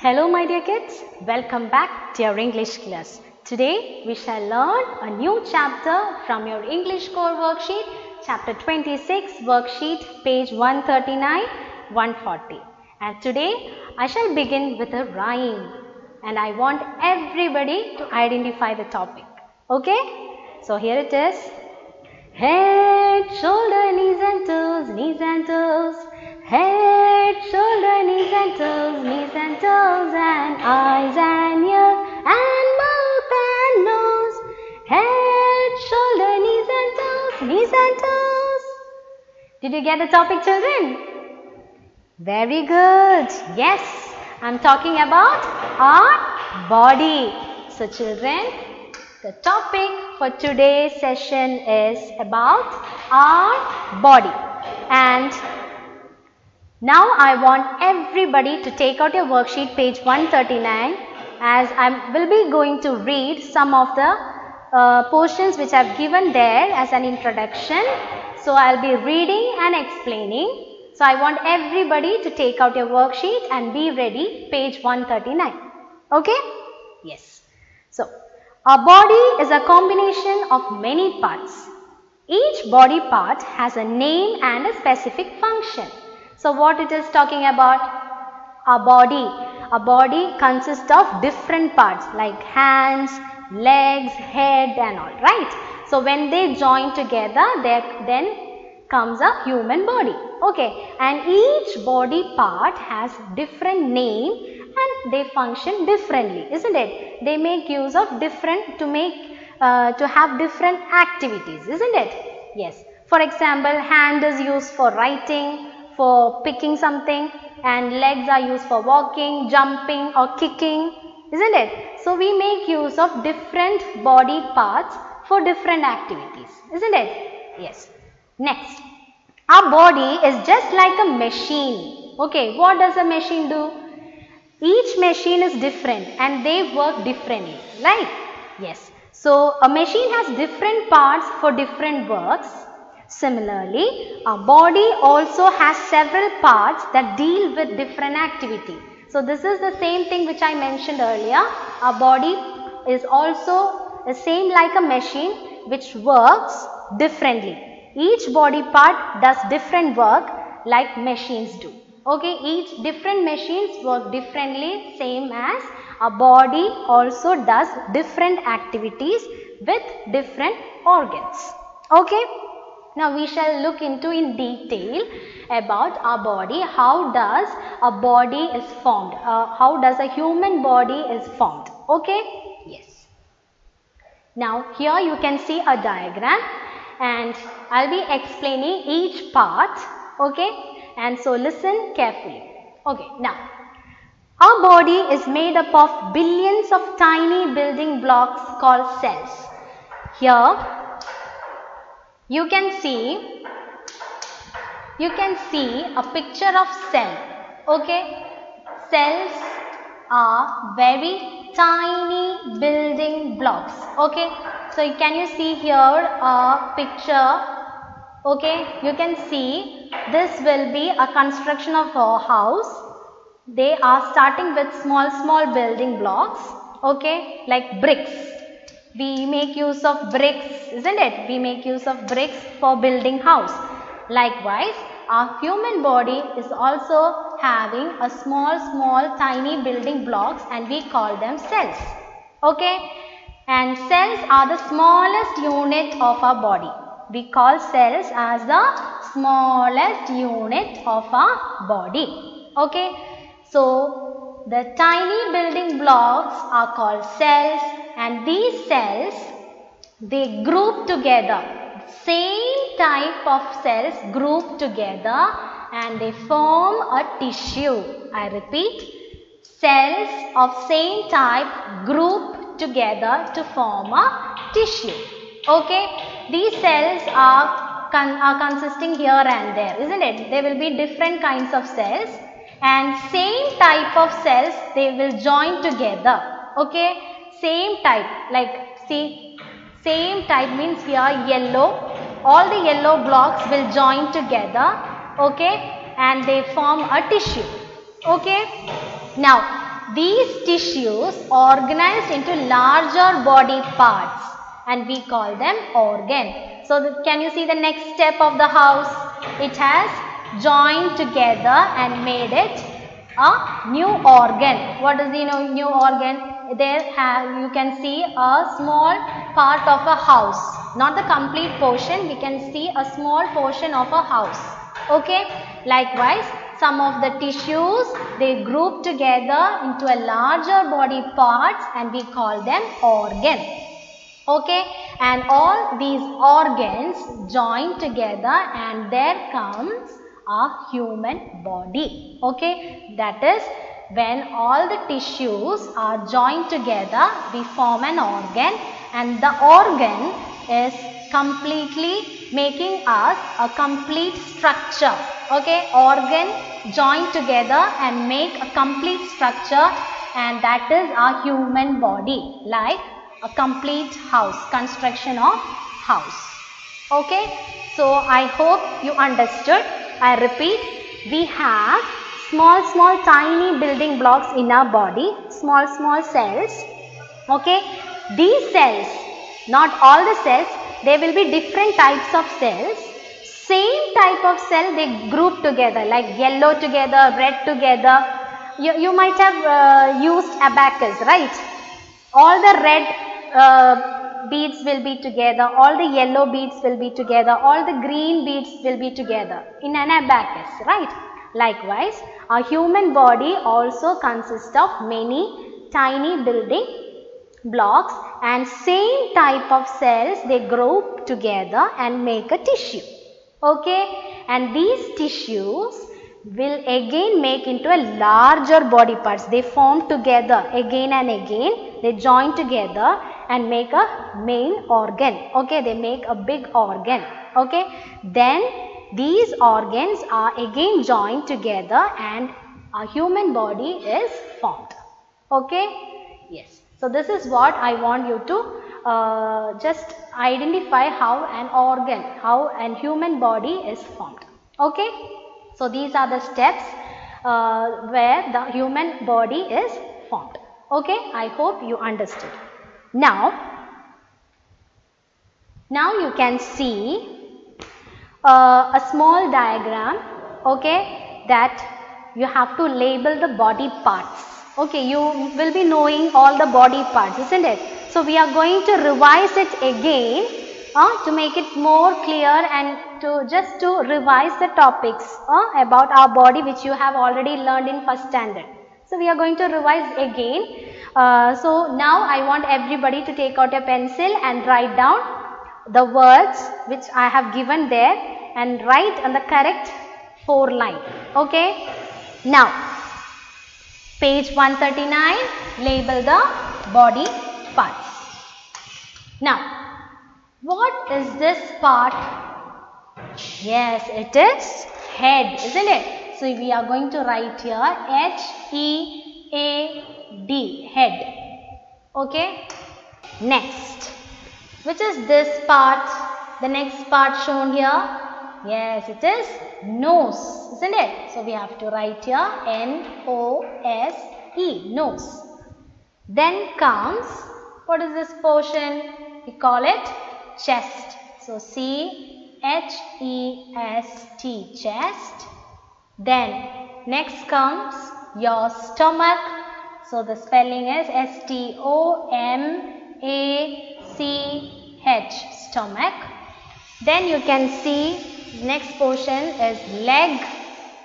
Hello my dear kids, welcome back to your English class. Today we shall learn a new chapter from your English core worksheet, chapter 26, worksheet page 139, 140. And today I shall begin with a rhyme and I want everybody to identify the topic. Okay? So here it is. Head, shoulder, knees and toes, knees and toes. Head, shoulder, knees and toes, and eyes and ears, and mouth and nose. Head, shoulder, knees and toes. Did you get the topic, children? Very good. Yes, I'm talking about our body. So children, the topic for today's session is about our body. And now I want everybody to take out your worksheet page 139 as I will be going to read some of the portions which I have given there as an introduction. So I will be reading and explaining. So I want everybody to take out your worksheet and be ready, page 139. Okay? Yes. So our body is a combination of many parts. Each body part has a name and a specific function. So what it is talking about? Our body. Our body consists of different parts like hands, legs, head and all, right? So when they join together, then comes a human body. Okay, and each body part has different name and they function differently, isn't it? They make use of different to have different activities, isn't it? Yes. For example, hand is used for writing, for picking something, and legs are used for walking, jumping or kicking, isn't it? So we make use of different body parts for different activities, isn't it? Yes. Next, our body is just like a machine. Okay, what does a machine do? Each machine is different and they work differently, right? Yes. So a machine has different parts for different works. Similarly, our body also has several parts that deal with different activity. So this is the same thing which I mentioned earlier. Our body is also the same like a machine which works differently. Each body part does different work like machines do. Okay, each different machines work differently, same as our body also does different activities with different organs. Okay. Now we shall look into in detail about our body. How does a body is formed? How does a human body is formed? Okay? Yes. Now here you can see a diagram and I'll be explaining each part. Okay? And so listen carefully. Okay. Now our body is made up of billions of tiny building blocks called cells. Here you can see a picture of cell. Okay, cells are very tiny building blocks. Okay, so can you see here a picture? Okay, you can see this will be a construction of a house. They are starting with small building blocks. Okay, like bricks. We make use of bricks, isn't it? We make use of bricks for building house. Likewise, our human body is also having a small tiny building blocks and we call them cells. Okay? And cells are the smallest unit of our body. We call cells as the smallest unit of our body. Okay? So, the tiny building blocks are called cells. And these cells, they group together, same type of cells group together and they form a tissue. I repeat, cells of same type group together to form a tissue. Okay, these cells are consisting here and there, isn't it? There will be different kinds of cells and same type of cells, they will join together. Okay. Same type, like see, same type means here yellow, all the yellow blocks will join together, okay, and they form a tissue, okay. Now, these tissues organized into larger body parts and we call them organ. So can you see the next step of the house? It has joined together and made it a new organ. What is the new organ? There you can see a small part of a house, not the complete portion. We can see a small portion of a house. Okay. Likewise, some of the tissues, they group together into a larger body parts and we call them organ. Okay, and all these organs join together and there comes a human body. Okay, that is when all the tissues are joined together, we form an organ, and the organ is completely making us a complete structure. Okay, organ joined together and make a complete structure, and that is our human body, like a complete house, construction of house. Okay, so I hope you understood. I repeat, we have small tiny building blocks in our body, small cells. Okay, these cells, not all the cells, there will be different types of cells. Same type of cell they group together, like yellow together, red together. You might have used abacus, right? All the red beads will be together, all the yellow beads will be together, all the green beads will be together in an abacus, right? Likewise, our human body also consists of many tiny building blocks, and same type of cells they group together and make a tissue. Okay, and these tissues will again make into a larger body parts. They form together again and again. They join together and make a main organ. Okay, they make a big organ. Okay, then these organs are again joined together and a human body is formed. Okay, yes. So this is what I want you to just identify how an organ, how an human body is formed. Okay. So these are the steps where the human body is formed. Okay, I hope you understood. Now you can see a small diagram, okay, that you have to label the body parts. Okay, you will be knowing all the body parts, isn't it? So we are going to revise it again to make it more clear and to revise the topics about our body which you have already learned in first standard. So we are going to revise again. So now I want everybody to take out a pencil and write down the words which I have given there and write on the correct 4 line. Okay. Now page 139, label the body parts. Now what is this part? Yes, it is head, isn't it? So we are going to write here H-E-A-D, head. Okay. Next, which is this part? The next part shown here. Yes, it is nose, isn't it? So we have to write here N-O-S-E, nose. Then comes, what is this portion? We call it chest. So C-H-E-S-T, chest. Then next comes your stomach. So the spelling is S-T-O-M-A-C-H, stomach. Then you can see next portion is leg.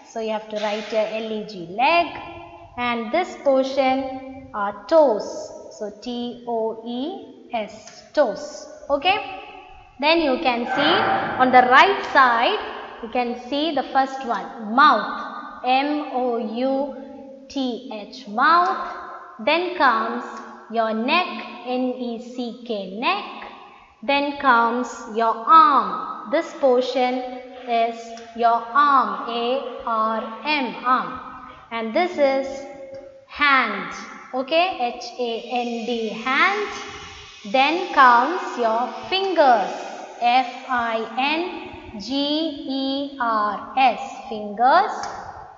So you have to write your L-E-G, leg. And this portion are toes. So T-O-E-S, toes. Okay. Then you can see on the right side, you can see the first one, mouth, M-O-U-T-H, mouth. Then comes your neck, N-E-C-K, neck. Then comes your arm. This portion is your arm, A-R-M, arm. And this is hand, okay, H-A-N-D, hand. Then comes your fingers, F-I-N-G-E-R-S, fingers.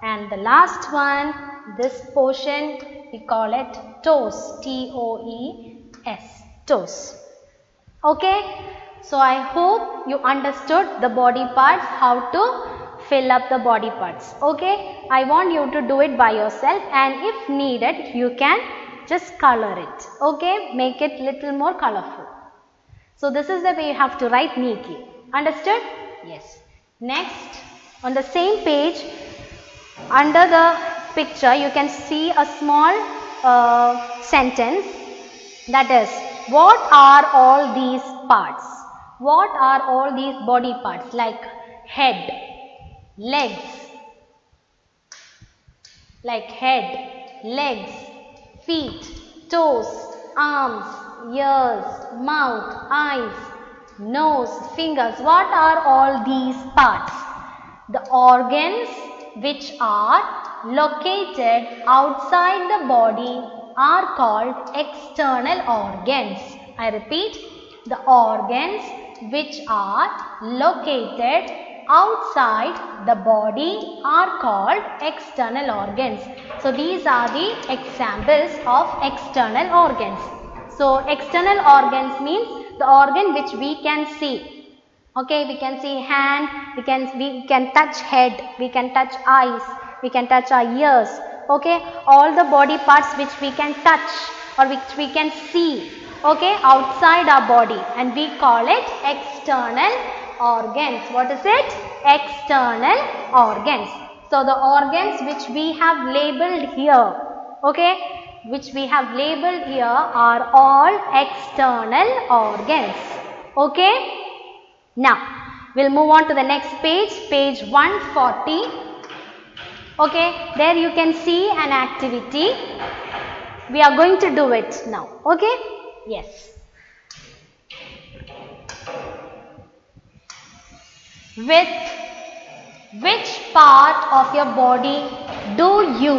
And the last one, this portion we call it toes. T-O-E-S. Toes. Okay. So I hope you understood the body parts, how to fill up the body parts. Okay. I want you to do it by yourself, and if needed, you can just color it. Okay. Make it little more colorful. So this is the way you have to write neatly. Understood? Yes. Next, on the same page, under the picture, you can see a small sentence, that is, what are all these parts? What are all these body parts? Like head, legs, feet, toes, arms, ears, mouth, eyes, nose, fingers. What are all these parts? The organs which are located outside the body are called external organs. I repeat, the organs which are located outside the body are called external organs. So these are the examples of external organs. So external organs means the organ which we can see. Okay, we can see hand, we can touch head, we can touch eyes, we can touch our ears. Okay, all the body parts which we can touch or which we can see, okay, outside our body, and we call it external organs. What is it? External organs. So the organs which we have labeled here, okay, which we have labeled here are all external organs. Okay. Now, we'll move on to the next page, page 140. Okay, there you can see an activity. We are going to do it now. Okay? Yes. With which part of your body do you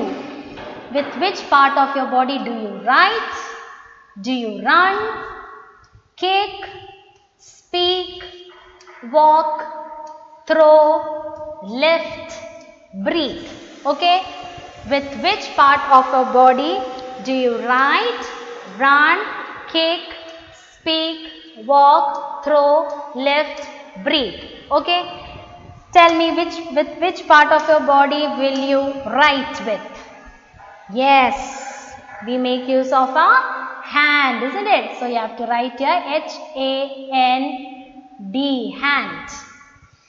write? Do you run, kick, speak, walk, throw, lift, breathe? Okay, with which part of your body do you write, run, kick, speak, walk, throw, lift, breathe? Okay, tell me with which part of your body will you write with? Yes, we make use of a hand, isn't it? So you have to write here H-A-N-D, hand.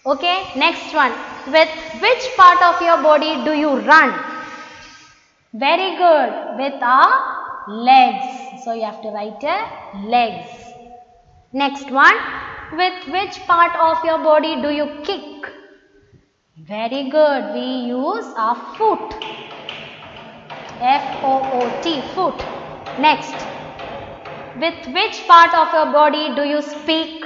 Okay, next one. With which part of your body do you run? Very good. With our legs. So you have to write here legs. Next one. With which part of your body do you kick? Very good. We use our foot. F-O-O-T, foot. Next. With which part of your body do you speak?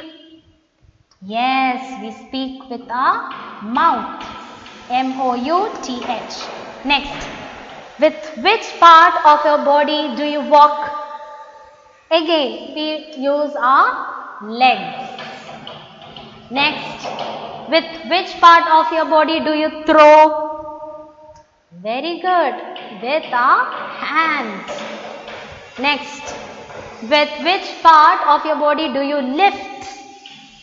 Yes, we speak with our mouth. M-O-U-T-H. Next. With which part of your body do you walk? Again, we use our legs. Next. With which part of your body do you throw? Very good. With our hands. Next. With which part of your body do you lift?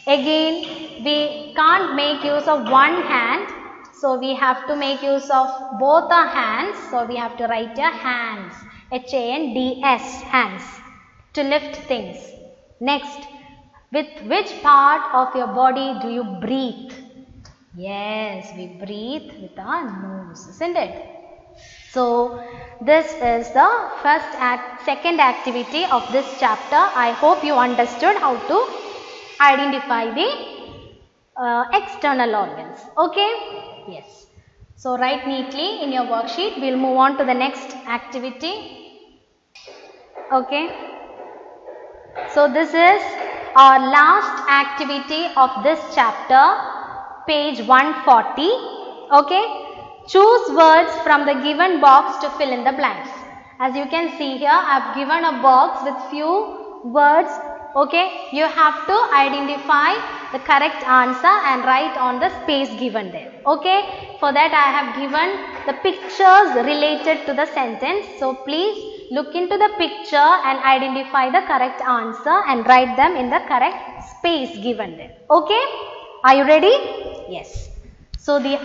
Again, we can't make use of one hand. So we have to make use of both our hands. So we have to write here hands. H-A-N-D-S, hands. To lift things. Next. With which part of your body do you breathe? Yes, we breathe with our nose, isn't it? So, this is the second activity of this chapter. I hope you understood how to identify the external organs. Okay? Yes. So, write neatly in your worksheet. We'll move on to the next activity. Okay? So, this is our last activity of this chapter, page 140. Okay? Choose words from the given box to fill in the blanks. As you can see here, I have given a box with few words. Okay? You have to identify the correct answer and write on the space given there. Okay. For that I have given the pictures related to the sentence. So please look into the picture and identify the correct answer and write them in the correct space given there. Okay. Are you ready? Yes. So the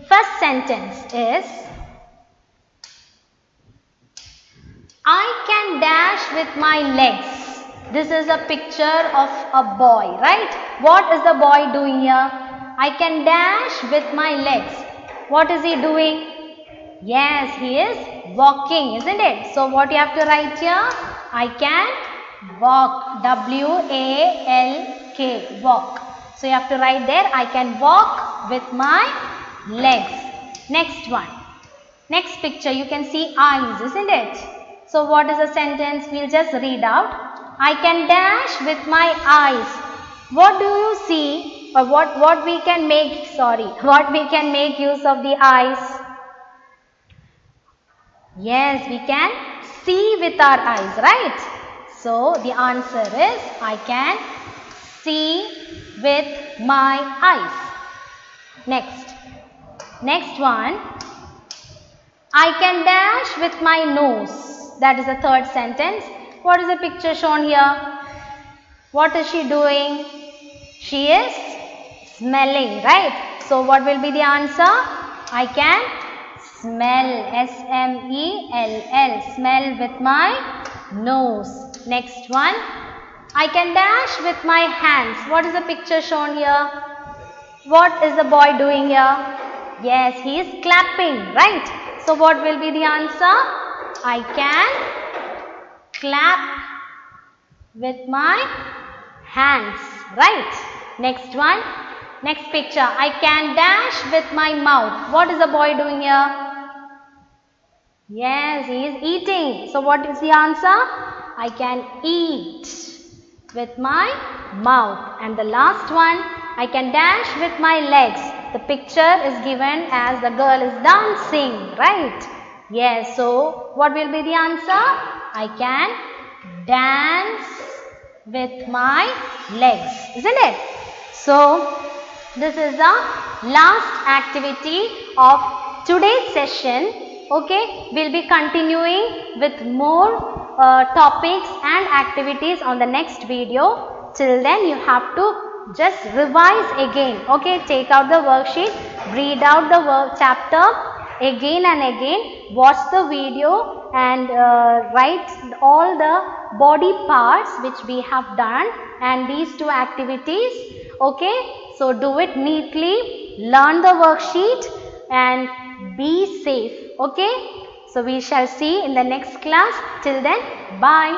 first sentence is, I can dash with my legs. This is a picture of a boy, right? What is the boy doing here? I can dash with my legs. What is he doing? Yes, he is walking, isn't it? So what you have to write here? I can walk. W-A-L-K. Walk. So you have to write there, I can walk with my legs. Next one. Next picture, you can see eyes, isn't it? So what is the sentence? We'll just read out. I can dash with my eyes. What do you see? Or what we can make, what we can make use of the eyes? Yes, we can see with our eyes, right? So the answer is, I can see with my eyes. Next one. I can dash with my nose. That is the third sentence. What is the picture shown here? What is she doing? She is smelling, right? So what will be the answer? I can smell. S-M-E-L-L. Smell with my nose. Next one. I can dash with my hands. What is the picture shown here? What is the boy doing here? Yes, he is clapping, right? So what will be the answer? I can clap with my hands, right? Next one. Next picture. I can dash with my mouth. What is the boy doing here? Yes, he is eating. So what is the answer? I can eat with my mouth. And the last one, I can dash with my legs. The picture is given as the girl is dancing, right? Yes, so what will be the answer? I can dance with my legs, isn't it? So this is the last activity of today's session. Okay, we'll be continuing with more topics and activities on the next video. Till then, you have to just revise again. Okay, take out the worksheet, read out the chapter again and again, watch the video and write all the body parts which we have done and these two activities. Okay, so do it neatly, learn the worksheet and be safe. Okay, so we shall see in the next class. Till then, bye.